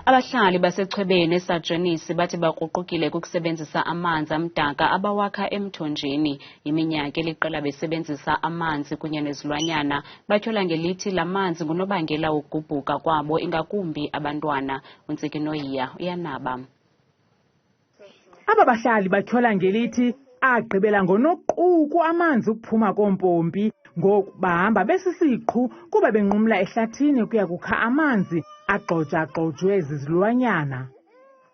Abahlali basechwebeni eSajonisi bathi baququkile kukusebenzisa amanzi amdaka abawakha emthonjeni. Iminyaka eliqela besebenzisa amanzi kunye nezilwanyana. Batyhola ngelithi la manzi ngunobangela wokugubhuka kwabo ingakumbi abantwana. Untsiki Noyiya uyanaba. Aba bahlali batyhola ngelithi agqibela ngonoquku amanzi ukuphuma kompompi ngoku bahamba besisiqhu kuba benqumla ehlathini ukuya kukha amanzi agxoja-gxojwe zizilwanyana.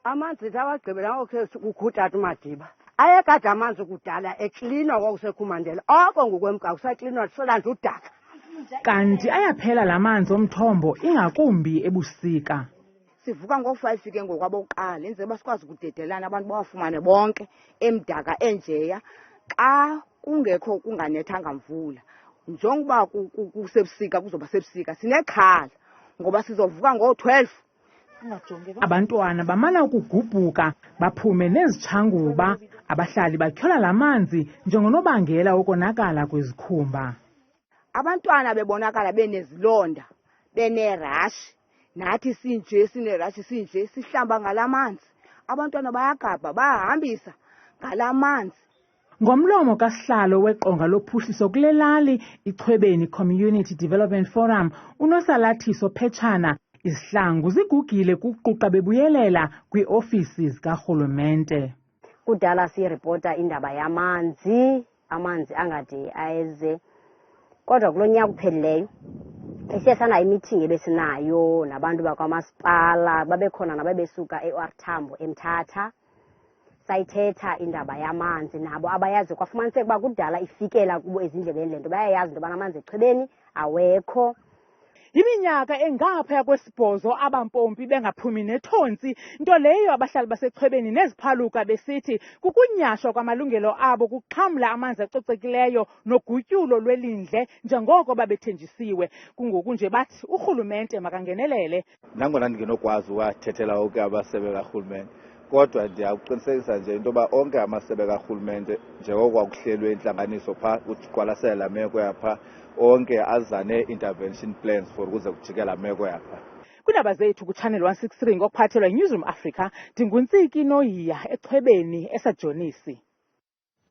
Amanzi awagqibela ngokukhutata uMadiba ayekade amanzi kudala eklinwa kwakusekhumandela oko ngokwemgaqo kusaklinwa solanda udaka. Kanti ayaphela la manzi omthombo ingakumbi ebusika. Sivuka ngo-5 ke ngokwabokuqala enze basikwazi ukudedelana abantu bawafumane bonke emdaka enjeya xa kungekho kunganethanga mvula. Njengoba kusebusika kuzoba sebusika sinekhala ngoba sizovuka ngo-12. Abantwana bamana ukugubhuka baphume nezitshanguba. Abahlali batyhola la manzi njengonobangela wokonakala kwezikhumba. Abantwana bebonakala benezilonda benerashi. Nathi sinje sinerashi sinje sihlamba ngalamanzi. Abantwana bayagabha bayahambisa ngalamanzi. Ngomlomo kasihlalo weqonga lophuhliso kule lali ichwebeni Community Development Forum unosalathiso Phetshana, izihlangu zigugile kuquqa bebuyelela kwiofisi zikarhulumente. Kudala siyiripota indaba yamanzi, amanzi angade ayeze. Kodwa kulo nyaka uphelileyo esiye sanayo imithingi ebesinayo nabantu bakwamasipala babekhona nababesuka eOR Tambo eMthatha. Sayithetha indaba yamanzi nabo abayazi kwafumaniseka uba kudala ifikela kubo ezindleleni lento bayayazi into yobana amanzi echwebeni awekho. Iminyaka engaphaya kwesibhozo abampompi bengaphumi nethontsi, nto leyo abahlali basechwebeni neziphaluka besithi kukunyashwa kwamalungelo abo kuxhamla amanzi acocekileyo nogutyulo lwelindle njengoko babethenjisiwe. Kungoku nje bathi urhulumente makangenelele. Nangona ndingenokwazi uwathethela onke amasebe karhulumente, kodwa ndiyakuqinisekisa nje into yoba onke amasebe karhulumente njengoko kwakuhlelwe intlanganiso phaa kuqwalasela la meko yapha, onke aza nee-intervention plans for ukuze kujike la meko yapha. Kwiindaba zethu kuChannel 163 ngokuphathelwa yiNewsroom Africa, ndinguntsiki Noyiya echwebeni eSajonisi.